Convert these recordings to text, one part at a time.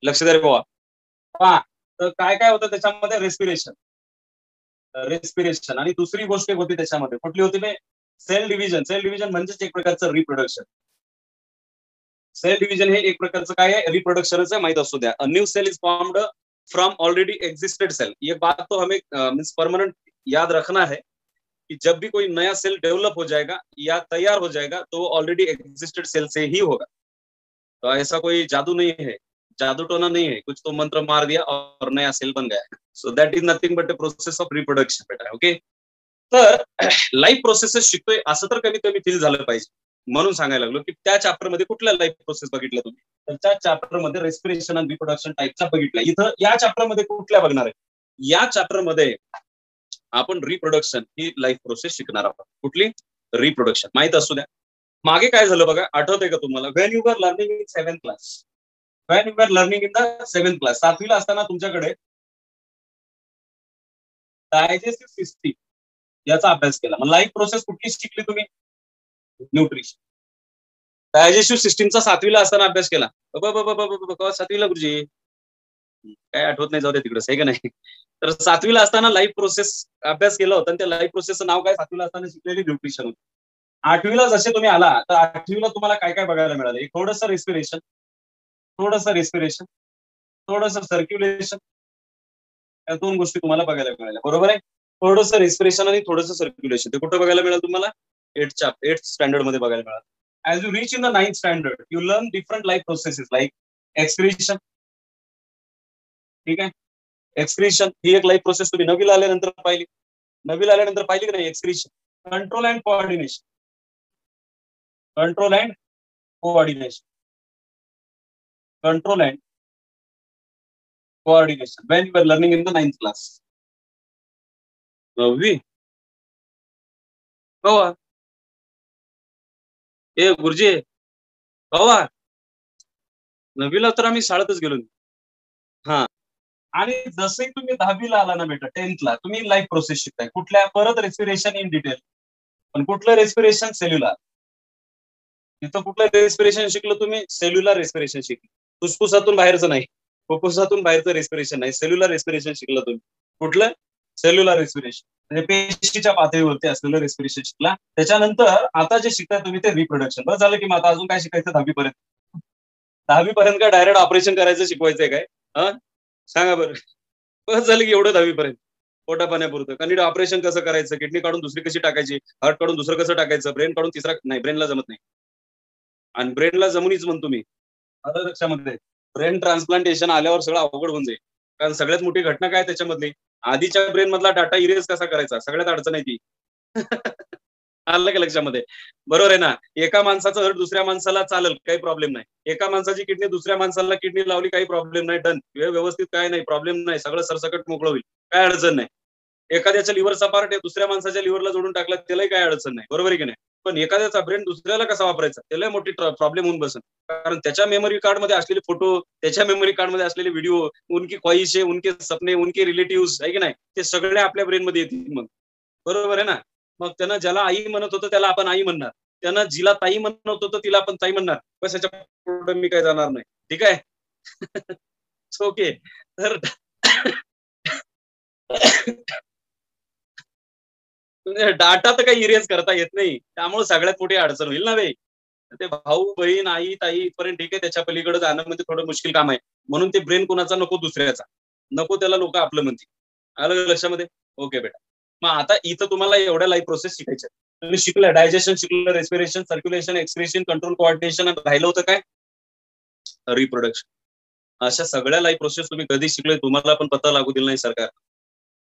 लक्ष द्या रे बाबा. पहा, तर काय काय होतं त्याच्यामध्ये, रेस्पिरेशन आणि दुसरी गोष्ट एक होती त्याच्यामध्ये, कुठली होती ते, सेल डिव्हिजन. सेल डिव्हिजन म्हणजेच एक प्रकारचं रिप्रोडक्शन. सेल डिव्हिजन हे एक प्रकारचं काय आहे, रिप्रोडक्शनच आहे, माहित असू द्या. A new cell is formed from already existed cell. ये बात तो हमें मीन्स परमानेंट याद रखना है कि जब भी कोई नया सेल डेवलप हो जाएगा या तैयार हो जाएगा तो ऑलरेडी एग्जिस्टेड सेल से ही होगा. तो ऐसा कोई जादू नहीं है, जादू टोना नहीं है, कुछ तो मंत्र मार दिया और नया सेल बन गया. So that is nothing but a process of reproduction बेटा. ओके, तर लाईफ प्रोसेसेस शिकतोय असं तर कमीत कमी फील झालं पाहिजे, म्हणून सांगायला लागलो की त्या चॅप्टर मध्ये कुठल्या लाईफ प्रोसेस बघितल्या तुम्ही, तर त्या चॅप्टर मध्ये रेस्पिरेशन आणि रिप्रोडक्शन टाईपचा बघितला. इथं या चॅप्टर मध्ये कुठल्या बघणार आहे, या चॅप्टर मध्ये आपण रिप्रोडक्शन ही लाईफ प्रोसेस शिकणार आहोत. कुठली, रिप्रोडक्शन. माहित असू द्या मागे काय झालं बघा, आठवतंय का तुम्हाला, when you were learning in 7th class, when you were learning in the 7th class, 7वीला असताना तुमच्याकडे डायजेस्टिव्ह सिस्टीम याचा अभ्यास केला. मग लाईफ प्रोसेस कुठली शिकली तुम्ही, न्यूट्रिशन. डायजेस्टिव्ह सिस्टीमचा 7वीला असताना अभ्यास केला. 7वीला गुरुजी काय आठवत नाही, जाऊ दे तिकडे, आहे का नाही. तर 7वीला असताना लाईफ प्रोसेस अभ्यास केला होता आणि त्या लाईफ प्रोसेसचं नाव काय, 7वीला असताना शिकलेली न्यूट्रिशन होती. 8वीला जसे तुम्ही आला तर 8वीला तुम्हाला काय काय बघायला मिळालं, थोडंसं रेस्पिरेशन, थोडंसं सर्क्युलेशन, या दोन गोष्टी तुम्हाला बघायला मिळाल्या. बरोबर आहे, थोडंसं रेस्पिरेशन आणि थोडंसं सर्क्युलेशन. ते कुठं बघायला मिळालं तुम्हाला, 8th स्टँडर्ड मध्ये बघायला मिळालं. As you reach in the 9th standard you learn different life processes like excretion. ठीक आहे, एक्सक्रीशन ही एक लाईफ प्रोसेस तुम्ही 9वीला आल्यानंतर पाहिली. 9वीला आल्यानंतर पाहिली की नाही excretion. Control and coordination, control and coordination, control and coordination when you are learning in the 9th class. 9वी कवा, ए गुरुजी कवा, 9वीला तर आम्ही शाळेतच गेलो. हा, आणि जसे तुम्ही 10वीला आला ना बेटा, 10thला तुम्ही लाईफ प्रोसेस शिकताय कुठल्या, परत रेस्पिरेशन इन डिटेल. पण कुठलं रेस्पिरेशन, सेल्युलर. तिथं कुठलं रेस्पिरेशन शिकलं तुम्ही, सेल्युलर रेस्पिरेशन शिकलं. फुफ्फुसातून बाहेरचं नाही, फुफ्फुसातून बाहेरचं रेस्पिरेशन नाही, सेल्युलर रेस्पिरेशन शिकलं तुम्ही. कुठलं, सेल्युलर रेस्पिरेशन, म्हणजे पेशीच्या पातळीवरती असलेलं रेस्पिरेशन शिकला. त्याच्यानंतर आता जे शिकताय तुम्ही ते रिप्रोडक्शन. बस झालं की मग आता अजून काय शिकायचं 10वी पर्यंत. 10वी पर्यंत काय डायरेक्ट ऑपरेशन करायचं शिकवायचंय काय, हा सांगा बरं. बस झालं की एवढं 10वी पर्यंत पोटा पाण्यापुरतं. कारण ऑपरेशन कसं करायचं, किडनी काढून दुसरी कशी टाकायची, हार्ट काढून दुसरं कसं टाकायचं, ब्रेन काढून तिसरा नाही, ब्रेनला जमत नाही. आणि ब्रेनला जमुनीच म्हणतो मी, आता लक्षामध्ये, ब्रेन ट्रान्सप्लांटेशन आल्यावर सगळं अवघड होऊन जाईल. कारण सगळ्यात मोठी घटना काय त्याच्यामधली, आधीच्या ब्रेन मधला डाटा इरेज कसा करायचा, सगळ्यात अडचण आहे ती. आलं का लक्षामध्ये, बरोबर आहे ना. एका माणसाचं हर्ट दुसऱ्या माणसाला चालेल, काही प्रॉब्लेम नाही. एका माणसाची किडनी दुसऱ्या माणसाला किडनी लावली, काही प्रॉब्लेम नाही, डन, व्यवस्थित, काय नाही प्रॉब्लेम नाही, सगळं सरसकट मोकळं होईल, काय अडचण नाही. एखाद्याच्या लिव्हरचा पार्ट आहे दुसऱ्या माणसाच्या लिव्हरला जोडून टाकला, त्यालाही काय अडचण नाही, बरोबर आहे की नाही. पण एखाद्याचा ब्रेन दुसऱ्याला कसा वापरायचा, त्याला मोठी प्रॉब्लेम होऊन बसन. कारण त्याच्या मेमरी कार्ड मध्ये असलेले फोटो, त्याच्या मेमरी कार्ड मध्ये असलेले व्हिडिओ, उनकी ख्वाहिशे, उनके सपने, उनके रिलेटिव्ह आहे की नाही, ते सगळे आपल्या ब्रेन मध्ये येतील मग, बरोबर आहे ना. मग त्यांना ज्याला आई म्हणत होतं त्याला आपण आई म्हणणार, त्यांना जिला ताई म्हणत होतं तिला आपण ताई म्हणणार. बस याच्या पुढे मी काय जाणार नाही, ठीक आहे. ओके, तर डाटा तर काही इरेज करता येत नाही, त्यामुळे सगळ्यात मोठी अडचण होईल ना बे. ते भाऊ बहीण आई ताई इथपर्यंत ठीक आहे, त्याच्या पलीकडे जाणं म्हणजे थोडं मुश्किल काम आहे. म्हणून ते ब्रेन कोणाचा नको, दुसऱ्याचा नको, त्याला लोक आपलं म्हणतील. आलं लक्षामध्ये, ओके बेटा. मग आता इथं तुम्हाला एवढ्या लाईफ प्रोसेस शिकायच्या. तुम्ही शिकलं, डायजेशन शिकलं, respiration, circulation, excretion, control, coordination, राहिलं होतं काय, रिप्रोडक्शन. अशा सगळ्या लाईफ प्रोसेस तुम्ही कधी शिकलोय तुम्हाला पण पत्ता लागू दिला नाही सरकार,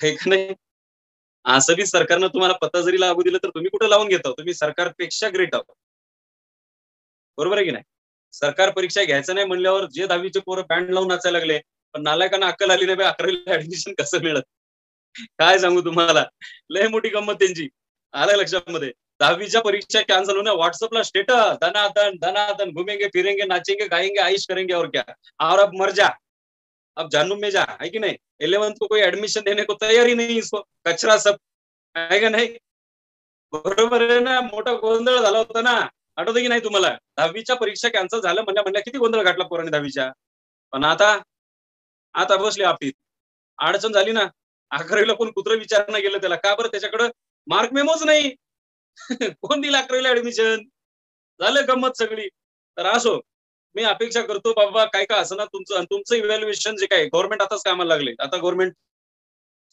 हे का नाही. असं बी सरकारनं तुम्हाला पत्ता जरी लागू दिलं तर तुम्ही कुठे लावून घेता, तुम्ही सरकारपेक्षा ग्रेट आहोत, बरोबर आहे की नाही. सरकार परीक्षा घ्यायचं नाही म्हणल्यावर जे 10वीचे पोरं बँड लावून नाचायला लागले, पण नालायकांना अक्कल आली नाही, 11वीला ऍडमिशन कसं मिळत, काय सांगू तुम्हाला, लय मोठी गंमत त्यांची. आलं लक्षामध्ये, 10वीच्या परीक्षा कॅन्सल होण्या, व्हॉट्सअपला स्टेटस, धनाधन धनाधन, घुमेंगे फिरेंगे नाचेंगे गाएंगे आइश करेंगे और क्या, और अब मर जा, अब जानू में जा, है कि नहीं. 11th को कोई एडमिशन देने को तैयार ही नहीं, इसको कचरा सब, है का नाही, बरोबर आहे ना. मोठा गोंधळ झाला होता ना, आठवतं की नाही तुम्हाला. 10वीच्या परीक्षा कॅन्सल झालं म्हणल्या किती गोंधळ घातला पोरांनी 10वीच्या. पण आता आता बसली आपली अडचण झाली ना. 11वीला कोण कुत्र विचारणं गेलं त्याला, का बरं त्याच्याकडे मार्क मेमोच नाही. कोण दिला 11वीला ऍडमिशन. झालं गंमत सगळी. तर असो, मी अपेक्षा करतो बाबा काय का असं ना तुमचं इव्हॅल्युएशन जे काय गव्हर्नमेंट आताच कामाला लागले, आता गव्हर्नमेंट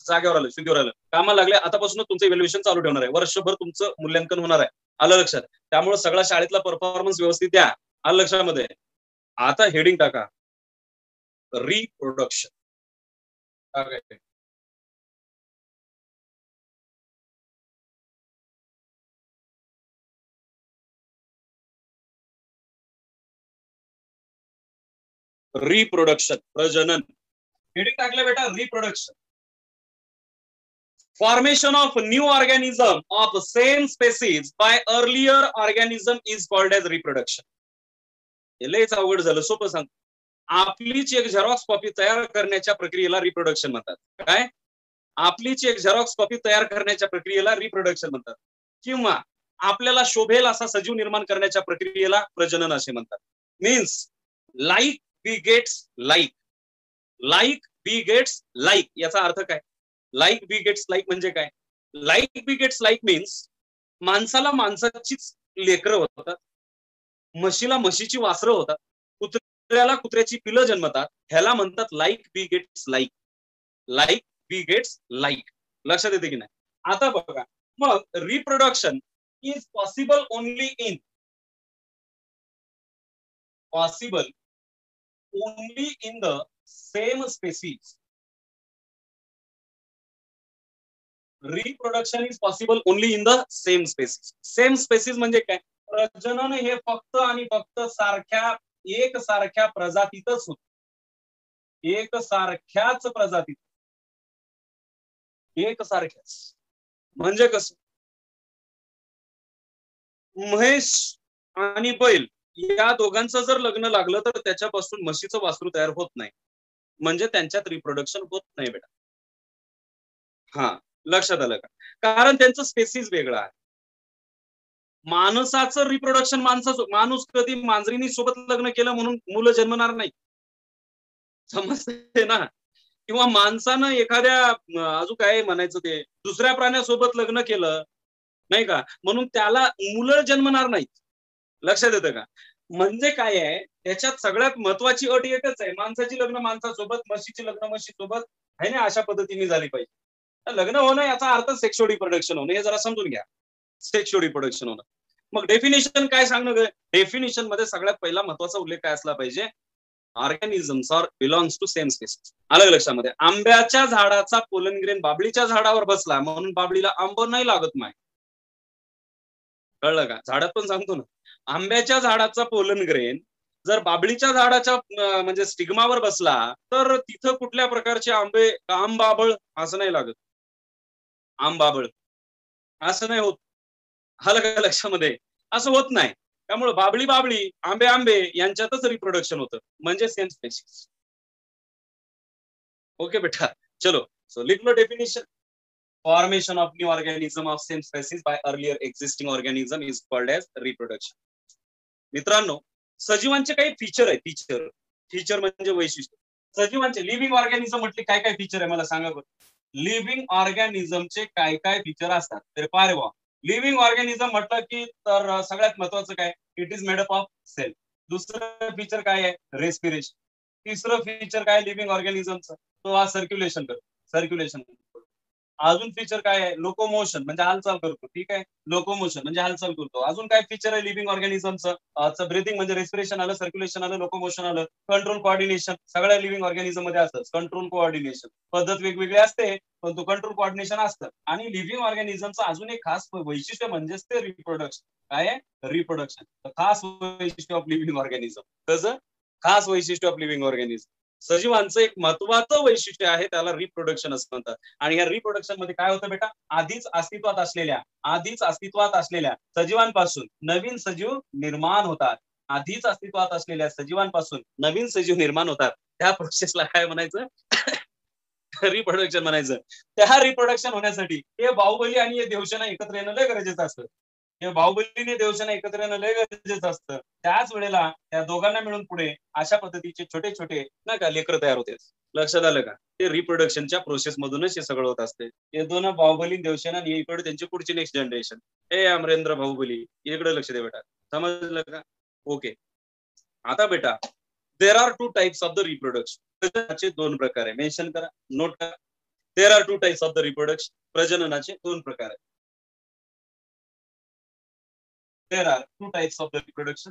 जागेवर आलं, स्थितीवर आलं, कामाला लागले, आतापासून तुमचं इव्हॅल्युएशन चालू ठेवणार आहे. वर्षभर तुमचं मूल्यांकन होणार आहे. आलं लक्षात. त्यामुळे सगळा शाळेतला परफॉर्मन्स व्यवस्थित द्या. आलं लक्षामध्ये. आता हेडिंग टाका, रिप्रोडक्शन. रिप्रोडक्शन, प्रजनन. हेडिंग टाकलं बेटा, reproduction. Formation of new organism of same species by earlier organism is called as reproduction. लयच अवघड झालं, सोपं सांग. आपलीच एक झेरॉक्स कॉपी तयार करण्याच्या प्रक्रियेला रिप्रोडक्शन म्हणतात. काय? आपलीच एक झेरॉक्स कॉपी तयार करण्याच्या प्रक्रियेला रिप्रोडक्शन म्हणतात. किंवा आपल्याला शोभेल असा सजीव निर्माण करण्याच्या प्रक्रियेला प्रजनन असे म्हणतात. Means like begets like, like begets like. याचा अर्थ काय? लाईक बिगेट्स लाईक म्हणजे काय? लाईक बिगेट्स लाईक मीन्स माणसाला माणसाचीच लेकरं होतात, म्हशीला म्हशीची वासरं होतात, कुत्र्याला कुत्र्याची पिलं जन्मतात. ह्याला म्हणतात like begets like. Like begets like. लक्षात येते की नाही? आता बघा, मग reproduction is possible only in, possible only in the same species. Reproduction is possible only in the same species. Same species म्हणजे काय? प्रजनन हे फक्त आणि फक्त एकसारख्या प्रजातीतच होत. एकसारख्याच प्रजातीत. एकसारख्याच म्हणजे कसं? म्हैस आणि बैल या दोघांचं जर लग्न लागलं तर त्याच्यापासून म्हशीचं वासरू तयार होत नाही, म्हणजे त्यांच्यात रिप्रोडक्शन होत नाही बेटा. हा, लक्षात आलं का? कारण त्यांचं स्पेसिस वेगळं आहे. माणसाचं रिप्रोडक्शन माणूस कधी मांजरीनी सोबत लग्न केलं म्हणून मुलं जन्मणार नाही, समजते ना? किंवा माणसानं एखाद्या अजून काय म्हणायचं ते दुसऱ्या प्राण्यासोबत लग्न केलं नाही का म्हणून त्याला मुलं जन्मणार नाहीत. लक्षात येतं का? म्हणजे काय आहे त्याच्यात सगळ्यात महत्वाची अट एकच आहे, माणसाची लग्न माणसासोबत, म्हशीची लग्न म्हशीसोबत आहे ना, अशा पद्धतीने झाली पाहिजे. लग्न होणं याचा अर्थ सेक्शुअल रिप्रोडक्शन होणं, हे जरा समजून घ्या. सेक्शुअल रिप्रोडक्शन होणं. मग डेफिनेशन काय सांगणं? डेफिनेशन मध्ये सगळ्यात पहिला महत्वाचा उल्लेख काय असला पाहिजे? Organisms or belongs to same species. अलग लक्षामध्ये. आंब्याच्या झाडाचा पोलन ग्रेन बाबळीच्या झाडावर बसला म्हणून बाबळीला आंब नाही लागत नाही, कळलं का? झाडात पण सांगतो ना, आंब्याच्या झाडाचा पोलन ग्रेन जर बाबळीच्या झाडाच्या म्हणजे स्टिग्मावर बसला तर तिथं कुठल्या प्रकारचे आंबे, आंबाबळ असं नाही लागत, आंबाबळ असं नाही होत. अलग लक्षामध्ये असं होत नाही. त्यामुळे बाबळी बाबळी, आंबे आंबे यांच्यातच रिप्रोडक्शन होतं, म्हणजे सेम स्पेसीज. ओके बेटा, चलो. सो लिख low definition. Formation of new organism of same species by earlier existing organism is called as reproduction. मित्रांनो, सजीवांचे काही फीचर आहे. फीचर म्हणजे वैशिष्ट्य. सजीवांचे लिव्हिंग ऑर्गॅनिझम म्हटले काय काय फीचर आहे मला सांगा बरं. लिव्हिंग ऑर्गॅनिझमचे काय काय फीचर असतात तर पारे वा. लिव्हिंग ऑर्गॅनिझम म्हटलं की तर सगळ्यात महत्वाचं काय? It is made up of cell. दुसरं फीचर काय आहे? रेस्पिरेशन. तिसरं फीचर काय लिव्हिंग ऑर्गॅनिझमचं? तो हा सर्क्युलेशन करतो, सर्क्युलेशन. अजून फीचर काय आहे? लोकोमोशन म्हणजे हालचाल करतो. ठीक आहे, लोकोमोशन म्हणजे हालचाल करतो. अजून काय फीचर आहे लिव्हिंग ऑर्गॅनिझमचं? ब्रीथिंग म्हणजे रेस्पिरेशन आलं, सर्क्युलेशन आलं, लोकोमोशन आलं, कंट्रोल कोऑर्डिनेशन. सगळ्या लिव्हिंग ऑर्गॅनिझम मध्ये असतं कंट्रोल कोऑर्डिनेशन. पद्धत वेगवेगळी असते पण तो कंट्रोल कोऑर्डिनेशन असतं. आणि लिव्हिंग ऑर्गॅनिझमचं अजून एक खास वैशिष्ट्य म्हणजेच ते रिप्रोडक्शन. काय आहे? रिप्रोडक्शन. खास वैशिष्ट्य ऑफ लिव्हिंग ऑर्गॅनिझम. कसं? खास वैशिष्ट्य ऑफ लिव्हिंग ऑर्गॅनिझम. सजीवांचं एक महत्वाचं वैशिष्ट्य आहे, त्याला रिप्रोडक्शन असं म्हणतात. आणि या रिप्रोडक्शन मध्ये काय होतं बेटा? आधीच अस्तित्वात असलेल्या सजीवांपासून नवीन सजीव निर्माण होतात. आधीच अस्तित्वात असलेल्या सजीवांपासून नवीन सजीव निर्माण होतात. त्या प्रोसेसला काय म्हणायचं? रिप्रोडक्शन म्हणायचं. त्या रिप्रोडक्शन होण्यासाठी हे बाहुबली आणि हे देवसेना एकत्र येणं लय गरजेचं असतं. हे बाहुबलीने देवसेना एकत्र येणं लय गरजेचं असतं. त्याच वेळेला त्या दोघांना मिळून पुढे अशा पद्धतीचे छोटे छोटे नाही का लेकर तयार होते. लक्षात आलं का? ते रिप्रोडक्शनच्या प्रोसेस मधूनच हे सगळं होत असते. हे दोन बाहुबली देवसेना आणि इकडे त्यांची पुढची नेक्स्ट जनरेशन. हे अमरेंद्र बाहुबली इकडे लक्ष दे बेटा. समजलं का? ओके. आता बेटा there are two types of the reproduction. प्रजननाचे दोन प्रकार आहे. मेन्शन करा, नोट करा. There are two types of the reproduction. प्रजननाचे दोन प्रकार आहेत. There are two types of the reproduction.